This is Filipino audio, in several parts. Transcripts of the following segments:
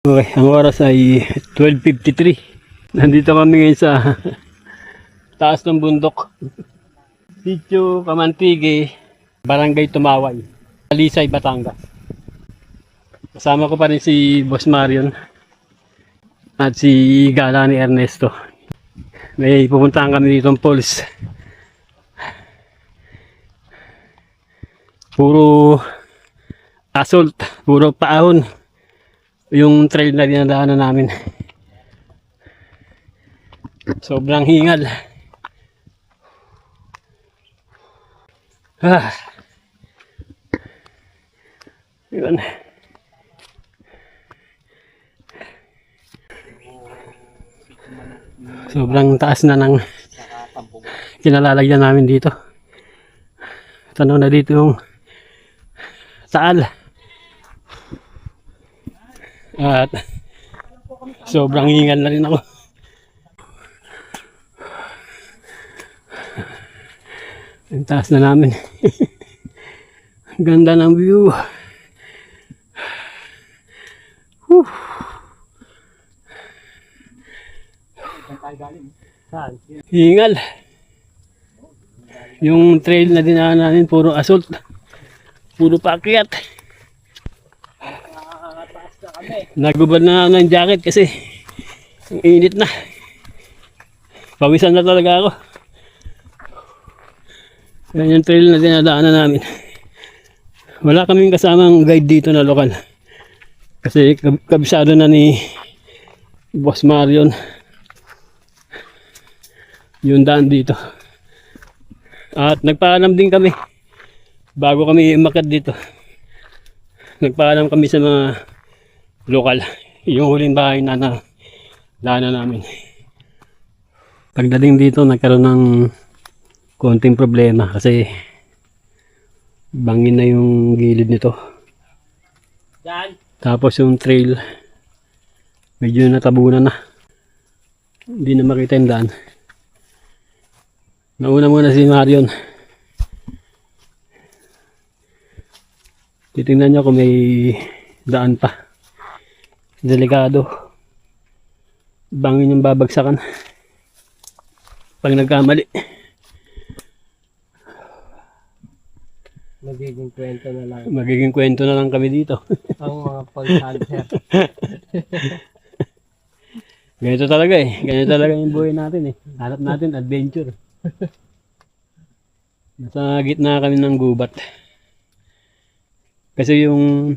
Okay, ang oras ay 12:53. Nandito kami ngayon sa taas ng bundok. Sitio Kamantige, Barangay Tumaway, Talisay, Batangas. Kasama ko pa rin si Boss Marion at si Gala ni Ernesto. May pupuntahan kami dito ng falls. Puro assault, puro paahon yung trail na dinadaanan namin. Sobrang hingal. Yun. Sobrang taas na ng kinalalagyan namin dito. Tanong na dito yung taal. At sobrang hingal na rin ako. Ang taas na namin. Ganda ng view. Hingal. Yung trail na dinaan namin puro assault. Puro paakyat. Nagubad na ako ng jacket kasi ang init na. Pawisan na talaga ako. Yan yung trail na dinadaanan namin. Wala kaming kasamang guide dito na lokal. Kasi kabisado na ni Boss Marion yung daan dito. At nagpaalam din kami bago kami umakyat dito. Nagpaalam kami sa mga lokal. Yung huling bahay na daanan namin. Pagdating dito nagkaroon ng konting problema kasi bangin na yung gilid nito. Tapos yung trail medyo natabunan na. Hindi na makita yung daan. Nauna muna si Marion. Titingnan niya kung may daan pa. Delikado. Bangin yung babagsakan pag nagkamali. Magiging kwento na lang. Magiging kwento na lang kami dito. Ang mga pag-hunter. Ganito talaga eh. Ganito talaga yung buhay natin eh. Hanap natin adventure. Nasa gitna kami ng gubat. Kasi yung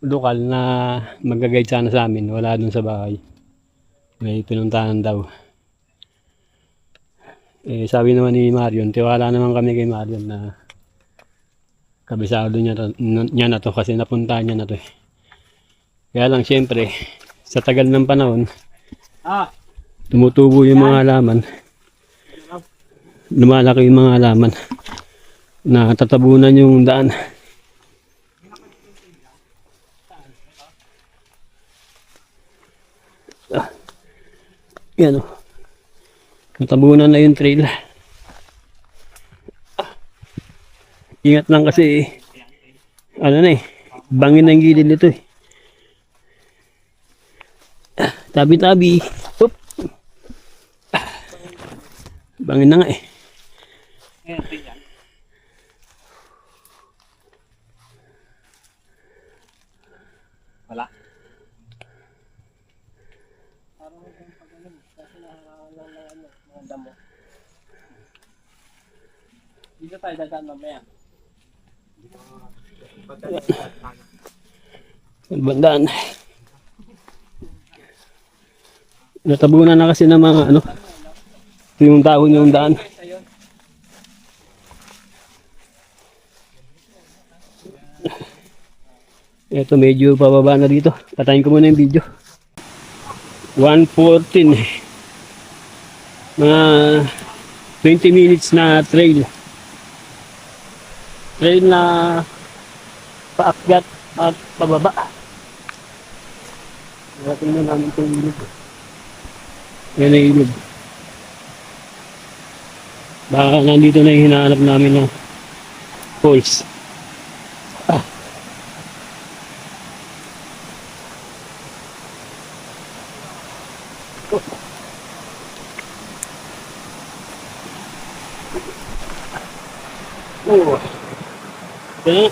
lokal na mag-guide sana sa amin, wala dun sa bahay. May pinuntahan daw. Eh, sabi naman ni Marion, tiwala naman kami kay Marion na kabisado niya na to kasi napuntahan niya na to eh. Kaya lang syempre, sa tagal ng panahon, tumutubo yung mga halaman. Lumalaki yung mga halaman na tatabunan yung daan. Yan o. Natabunan na yung trail. Ingat lang kasi ano na eh, bangin na yung gilid nito eh. Tabi-tabi. Oop. Bangin na nga eh. Wala. Dito tayo dadaan mamaya. Bandaan. Natabunan na kasi ng mga ano. Yung dahon yung daan. Ito medyo pababa na dito. Patayin ko muna yung video. 1:14. Mga 20 minutes na trail. Trail na paakyat at pababa. Tingnan namin itong ilog. Yan ang ilog. Baka nandito na yung hinahanap namin ng falls. Oh. Kaya,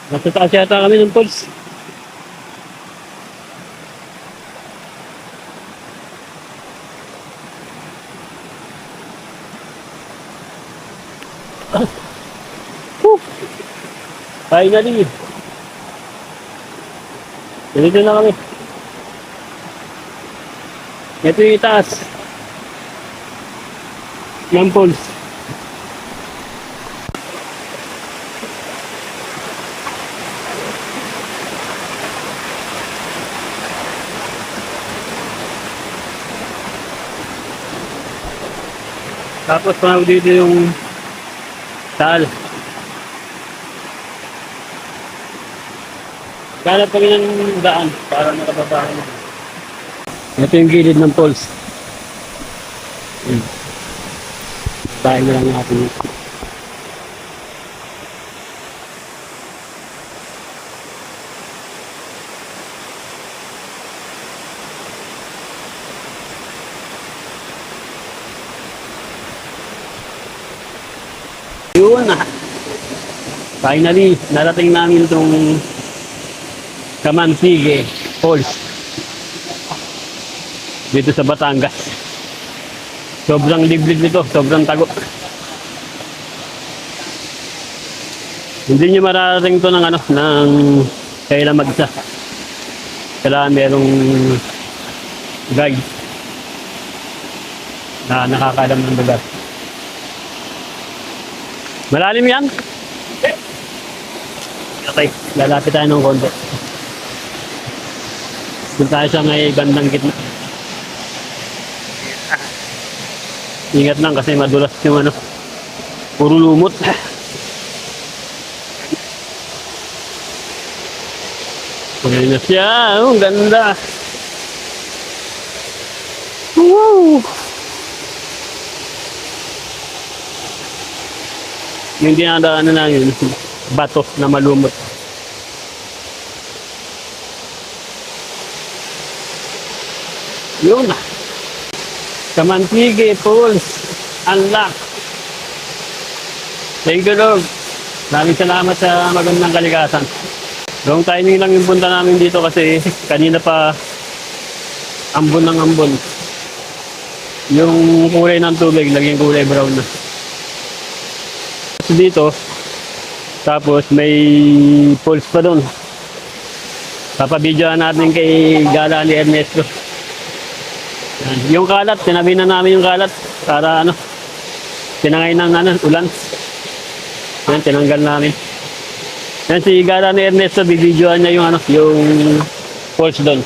nasa taas yata kami ng pulse. Whew. Finally. Dito na kami. Ito yung itaas ng pulse. Tapos panawag dito yung taal. Ganap kami ng daan para nakababahan. Ito yung gilid ng pulse. Bahay na lang natin. Yun na. Finally, narating namin itong Kamantige Falls dito sa Batangas. Sobrang liblib nito, sobrang tago. Hindi nyo mararating to ng ng kailan mag-isa. Kailangan merong guide na nakakalam ng lugar. Malalim yan? Okay, lalapit tayo ng konti. Doon tayo sa may bandang gitna. Ingat lang kasi madulas yung puro lumot. Ayan na siya, ang ganda. Wow! Yung dinadaanan na yun, bato na malumot. Yun na. Kamantige Falls. Unlock. Thank you, Lord. Maraming salamat sa magandang kalikasan. Long timing lang yung punta namin dito kasi kanina pa ambon ng ambon. Yung kulay ng tubig, naging kulay brown na. Dito, tapos may pulse pa doon. Papabidyoan natin kay Gala ni Ernesto. Yung kalat, tinabi na namin yung kalat para tinangay ng ulan. Yan, tinanggal namin. Yan, si Gala ni Ernesto, bibidyoan niya yung yung pulse doon.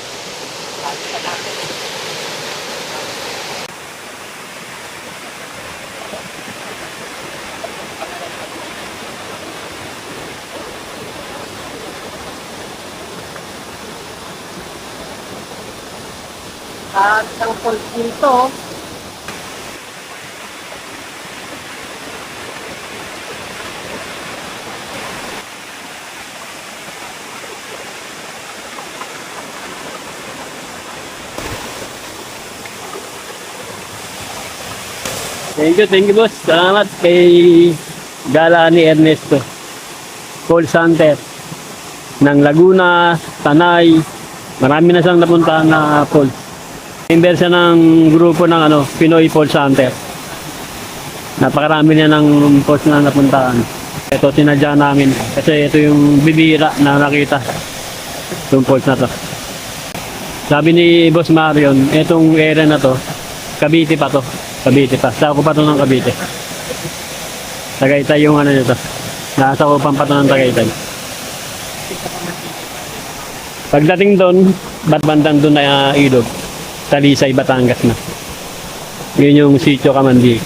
At ang pulse dito, Thank you boss. Salamat kay Gala ni Ernesto. Call center ng Laguna, Tanay. Marami na siyang napuntahan na falls. Member siya ng grupo ng Pinoy Falls Hunter. Napakarami niya ng falls na napuntahan. Ito sinadya namin kasi ito yung bibira na nakita. Itong falls na to. Sabi ni Boss Marion, itong area na to, Cavite pa to. Cavite pa. Sa ko pa to ng Cavite. Tagaytay yung nito. Nasa ko pa to ng Tagaytay. Pagdating doon, bandang doon na ilog. Talisay, Batangas na. Yun yung sitio Kamantige.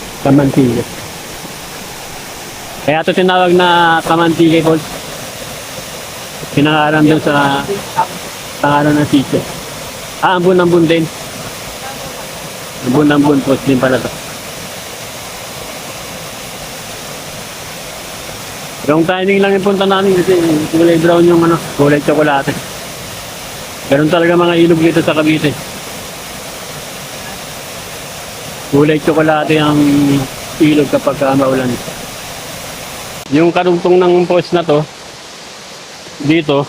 Kaya ito tinawag na Kamantige Falls. Pinangalan doon sa pangalan ng sitio. Ambon din. Ambon Falls din pala to. Wrong timing lang yung punta namin kasi kulay brown yung kulay tsokolate. Meron talaga mga ilog dito sa Cavite. Kulay tsokolate ang ilog kapag maulan. Yung karugtong ng falls na to, dito,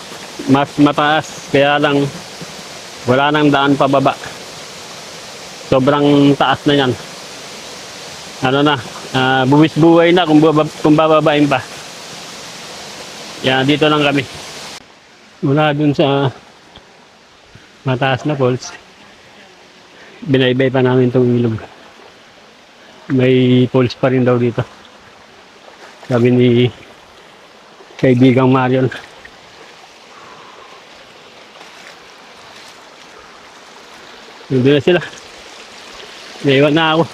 mas mataas. Kaya lang, wala nang daan pababa. Sobrang taas na yan. Ano na, buwis-buhay na kung bababain pa. Yan, dito lang kami. Mula dun sa mataas na falls, binaybay pa namin itong ilog. May falls pa rin daw dito. Sabi ni kaibigang Marion. Nandun na sila. Naiwan na ako.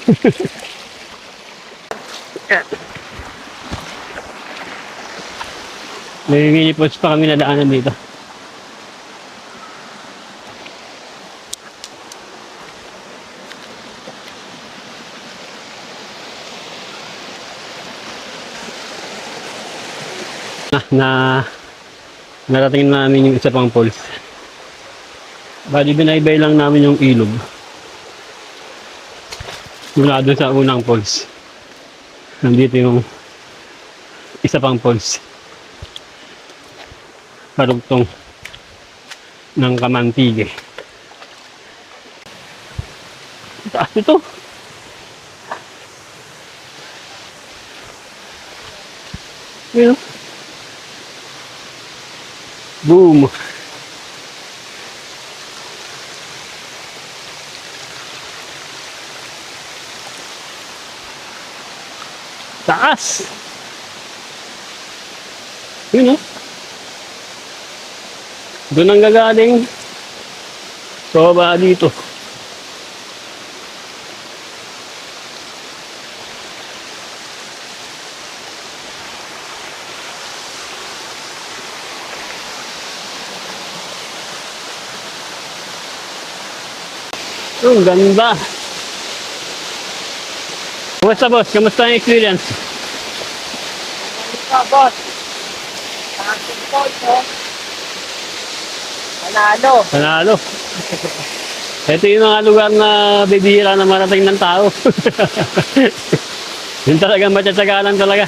May mini falls pa kami nadaanan dito. Narating namin yung isa pang falls. Bali binaybay lang namin yung ilog. Mula doon sa unang falls. Nandito yung isa pang falls. Karugtong ng Kamantige. Taas ito. Ayan. Boom! Taas! Yun o. Doon ang gagaling. So ba dito? Ang ganda. Kumusta boss? Kamusta ang experience? Ito, boss. Aking po ito. Panalo. Panalo. Ito yung mga lugar na bibihira na marating ng tao. Yun talaga matyatsagalan talaga.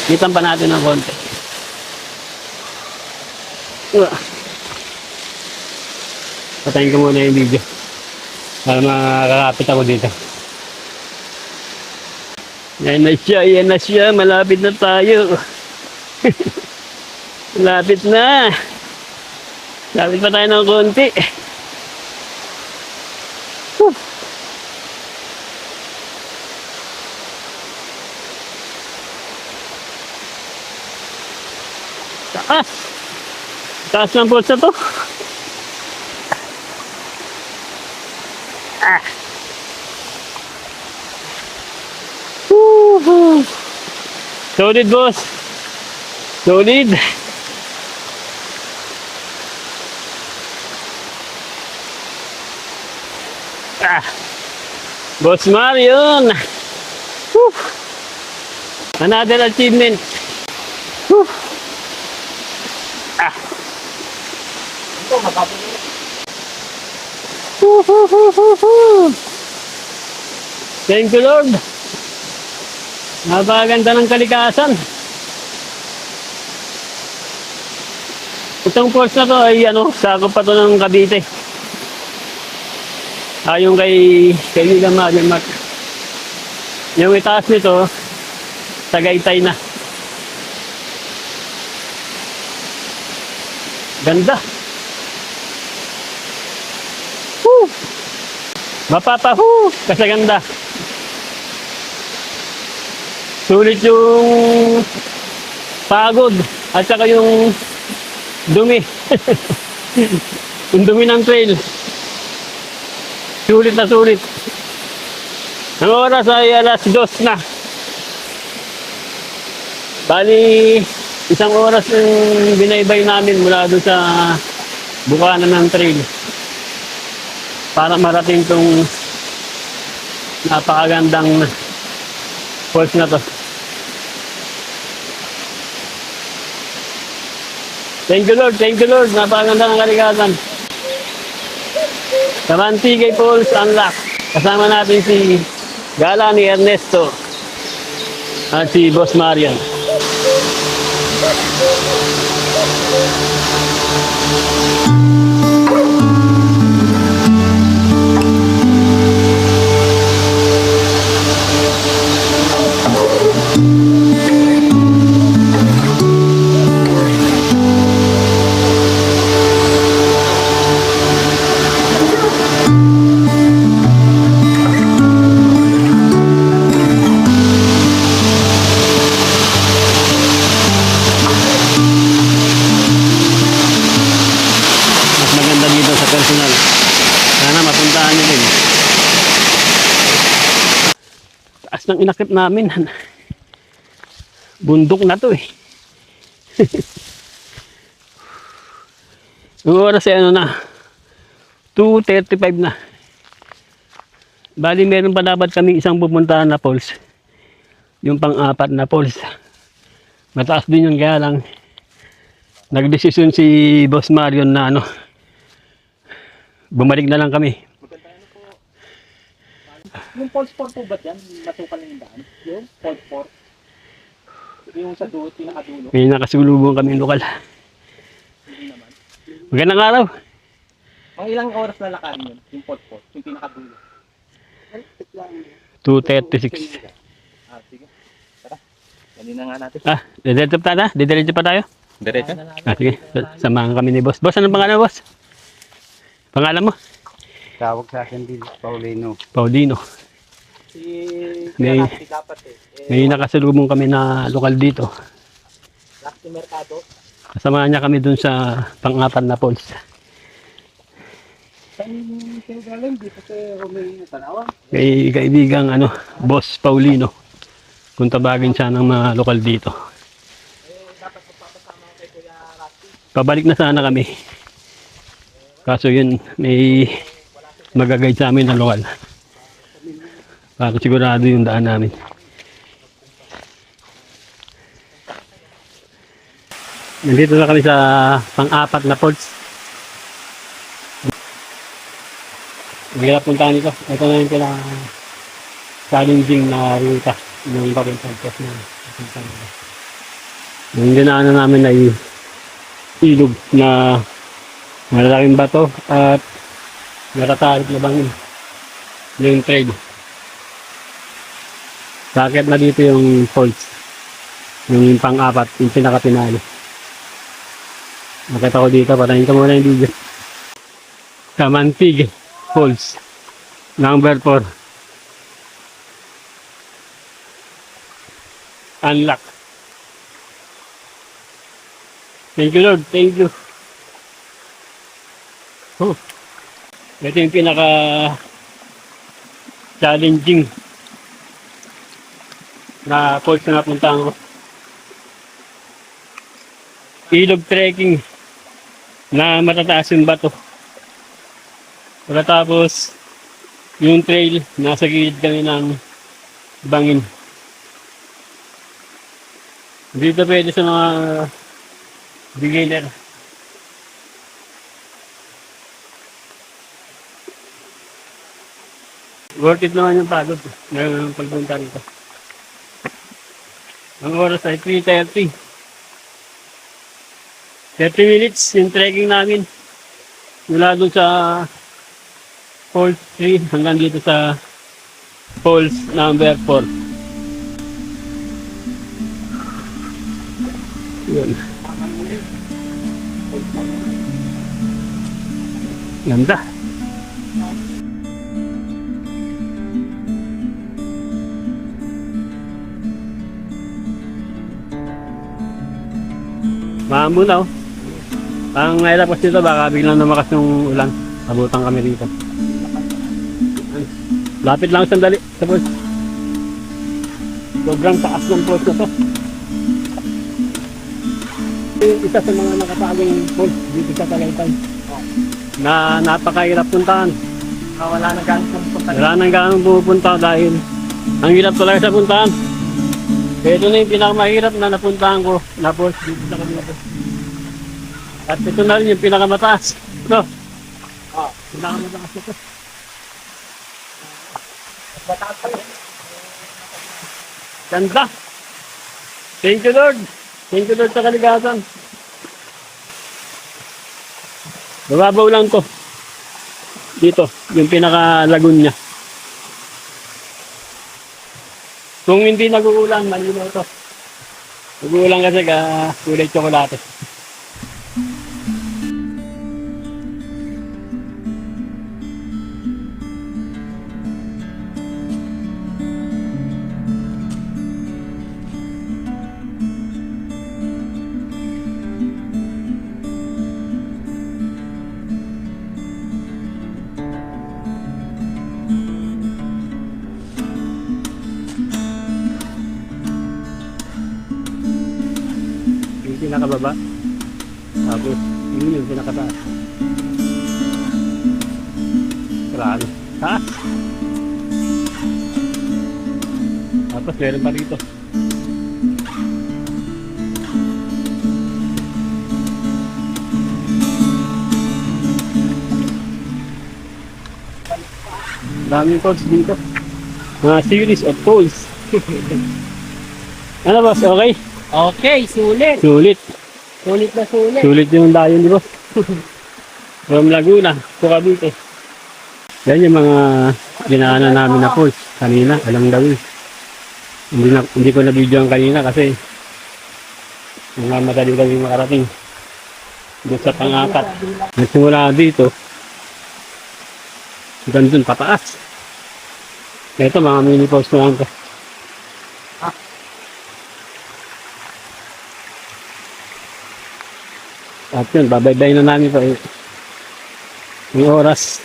Kitan pa natin ng konti. Patayin ko muna yung video para makakapit ako dito. Yan na siya, malapit na tayo. Malapit na. Malapit pa tayo ng konti. Taas! Taas ng falls na to. Ah! Woohoo! Solid boss! Solid! Ah! Boss Marion! Woo! Another achievement! Woo! Ah! Ito, makapagod. Thank you Lord! Napakaganda ng kalikasan. Itong falls na to ay sakop pa to ng Cavite. Yung kay Kaibigan Marion Mark. Yung itaas nito, Tagaytay na. Ganda. Woo! Mapapahoo! Kasaganda. Sulit yung pagod at saka yung dumi. Yung dumi ng trail. Sulit na sulit. Ang oras ay alas 2 na. Bali, 1 oras yung binaybay namin mula doon sa bukanan ng trail. Para marating tong napakagandang Falls na to. Thank you Lord, thank you Lord. Napakaganda ng kaligatan. Kamantigay Falls Unlock. Kasama natin si Gala ni Ernesto at si Boss Marian. Mas maganda dito sa personal. Sana mapuntahan nyo din. Taas ng inakit namin. Bundok na to eh. Yung oras ay ano na, 2:35 na. Bali meron pa dapat kami isang pupuntahan na falls. Yung pang-apat na falls. Mataas din yun, kaya lang nagdesisyon si Boss Marion na ano, bumalik na lang kami. Yung Falls 4 po ba yan? Matukal na yung daan? Yung Falls 4? Yung sa dulo, pinakadulo? May nakasulubong kami lokal. Hindi naman. Magandang araw. Mga ilang oras na lakarin yun? Yung Falls 4? Yung pinakadulo? 2:36. Ah, sige. Tara. Ganun na nga natin. Didiretso pa tayo? Didiretso pa tayo? Diretso? Sige. Samahan kami ni Boss. Boss, anong pangalan, Boss? Pangalan mo? Tawag sa akin din, Paulino. Paulino. Si May- Roxy dapat eh. May nakasalubong kami na lokal dito. Roxy Mercado. Kasama niya kami dun sa pang-apat na falls. Saan kayo galing? Dito sa Romeo Tanawan. Kay kaibigang ano, Boss Paulino. Kung tabagin siya ng mga lokal dito. Dapat magpapasama kay Kuya Roxy. Pabalik na sana kami. Kaso yun, may magagayad sa amin na lokal. Para sigurado yung daan namin. Nandito na kami sa pang-apat na falls. Mahirap puntahan ito. Ito na yung challenging na ruta ng papuntang falls na puntahan ito. Yung dinaanan namin ay ilog na malaking bato at natatalip na bangin. Yung trail. Sakit na dito yung falls. Yung pang-apat, yung pinaka-pinali. Nakita ko dito, patayin ko muna yung video. Kamantig Falls. Number 4. Unlock. Thank you Lord, thank you. Ito yung pinaka challenging na falls na napuntahan ko. Ilog trekking na matataas yung bato. Pagkatapos yung trail nasa gilid kami ng bangin. Dito pwede sa mga beginner. Worth it naman yung pagod ng pagpunta rito. Ang oras ay 3:30. 30 minutes yung trekking namin. Mula doon sa Falls 3 hanggang dito sa Falls number 4. Yun. Ganda. Maambon na oh. Ang nahilap kasi dito, baka biglang namakas yung ulan. Abutan kami rito. Lapit lang sandali sa falls. Sobrang taas ng falls na to. Isa sa mga nakatagong falls dito sa Tagaytay. Na napakahirap puntahan. Wala na ganun pupunta. Wala nang ganong pumupunta dahil ang hirap talaga sa puntahan. Ito na yung pinakamahirap na napuntahan ko. Napos dito sa kanila. At ito na rin yung pinakamataas. No? Pinakamataas ito. Mataas pa rin. Ganda. Thank you, Lord. Thank you, Lord, sa kaligatan. Bababaw lang to. Dito, yung pinaka-lagoon niya. Kung hindi nag-uulan, malinaw to. Nag-uulan kasi kulay tsokolate. Yung pinakababa. Tapos, yun yung pinakataas. Grabe. Taas! Tapos, meron pa rito. Daming falls dito. Mga series of falls. Ano boss, okay? Okay, sulit. Sulit. Sulit na sulit. Sulit yung dayon ni boss. From Laguna, Cavite. Yan yung mga ginaanan namin na falls. Kanina, alam gawin. Hindi ko na-video kanina kasi mga madali kami makarating. Doon sa pangapat. Nagsimula dito. Hanggang dun, pataas. Ito, mga mini falls na lang to. At yun, babaybay na namin ito. Yung oras.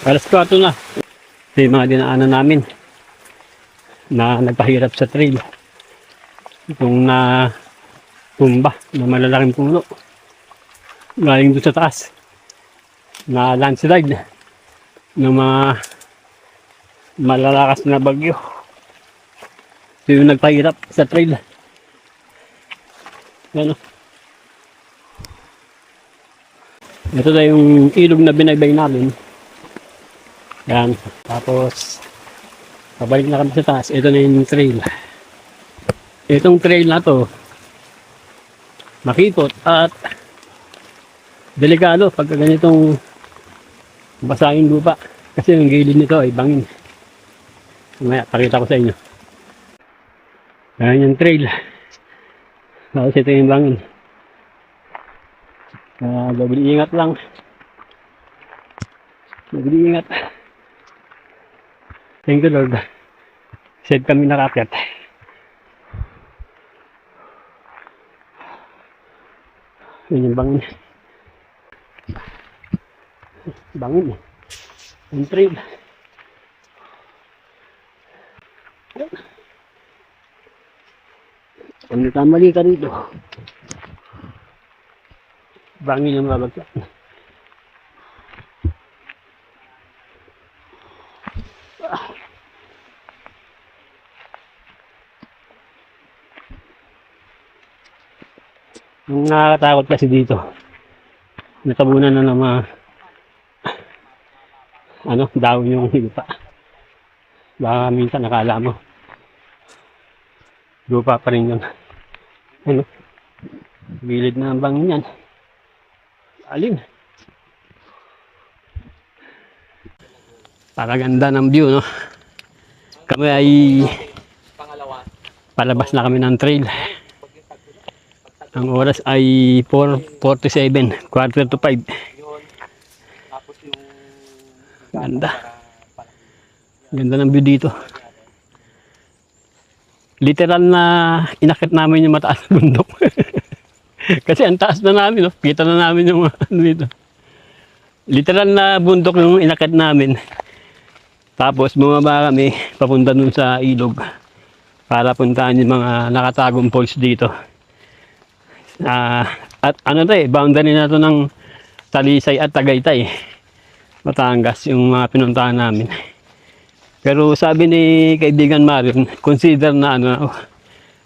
Alas 4 na. Ito yung mga dinaanan namin na nagpahirap sa trail. Itong na tumba na malalaking puno. Galing doon sa taas. Na landslide ng mga malalakas na bagyo. Ito yung nagpahirap sa trail. Ano? Ito na yung ilog na binaybay namin. Yan. Tapos, pabalik na kami sa taas. Ito na yung trail. Itong trail na to, makipot at delikado pagka ganitong basahing lupa. Kasi yung gilid nito ay bangin. Mamaya, pakita ko sa inyo. Yan yung trail. Tapos ito yung bangin. Double ingat lang. Double ingat. Thank you, Lord. Safe kami nakakyat. Yun yung bangin. Bangin. Yung trail. Kung nakamali ka rito, bangin yung mabagsak. Ang nakakatakot kasi dito, natabunan na ng mga daon yung lupa. Baka minsan nakala mo lupa pa rin yun. Gilid na ang bangin yan. Alin? Paraganda ng view, no? Kami ay palabas na kami ng trail. Ang oras ay 4:47, quarter to 5. Ganda. Ganda ng view dito. Literal na inakit namin yung mataas na bundok. Kasi ang taas na namin, no? Kita na namin yung dito. Literal na bundok yung inakit namin. Tapos bumaba kami papunta dun sa ilog para puntahan yung mga nakatagong falls dito. At boundary na to ng Talisay at Tagaytay, Batangas, yung mga pinuntahan namin. Pero sabi ni kaibigan Marion, consider na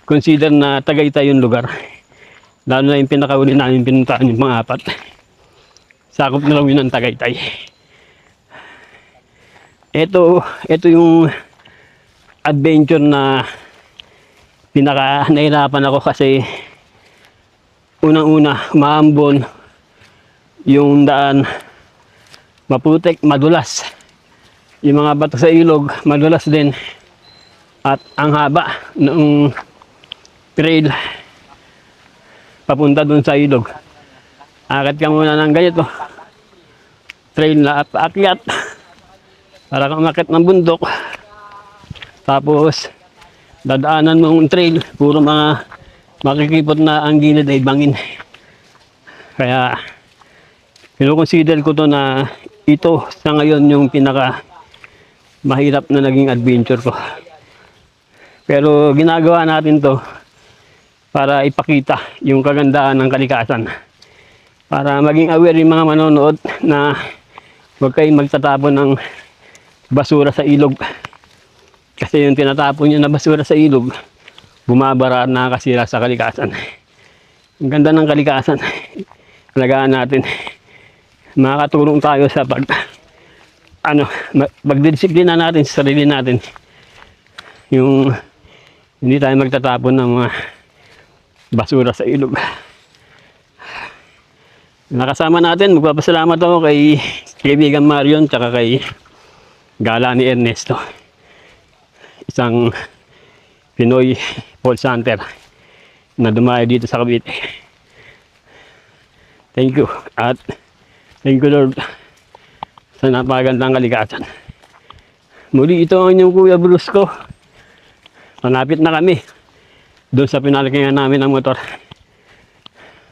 consider na Tagaytay yung lugar. Lalo na yung pinakauli namin pinuntahan yung pang-apat. Sakop na lang yun ng Tagaytay. Ito yung adventure na pinaka nahirapan ako kasi unang-una, maambon yung daan, maputik, madulas. Yung mga bato sa ilog, madulas din. At ang haba ng trail papunta dun sa ilog. Akit ka muna ng ganito. Trail na paakyat. Para kang umakyat ng bundok. Tapos, dadaanan mo yung trail. Puro mga makikipot na ang gilid ay bangin. Kaya, pinoconsider ko to na ito sa ngayon yung pinaka mahirap na naging adventure ko. Pero ginagawa natin to para ipakita yung kagandahan ng kalikasan. Para maging aware yung mga manonood na huwag kayong magtatapon ng basura sa ilog. Kasi yung tinatapon nyo na basura sa ilog, bumabara at nakakasira sa kalikasan. Ang ganda ng kalikasan. Alagaan natin. Makakatulong tayo sa pagdidisiplina natin sa sarili natin. Yung hindi tayo magtatapon ng mga basura sa ilog. Nakasama natin, magpapasalamat ako kay kaibigan Marion tsaka kay Gala ni Ernesto. Isang Pinoy Paul Santer na dumayo dito sa Cavite. Thank you. At thank you Lord sa napakagandang kalikasan. Muli ito ang inyong Kuya Brusco. Malapit na kami doon sa pinalakingan namin ng motor.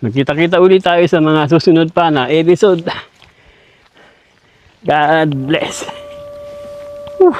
Magkita-kita ulit tayo sa mga susunod pa na episode. God bless. Whew.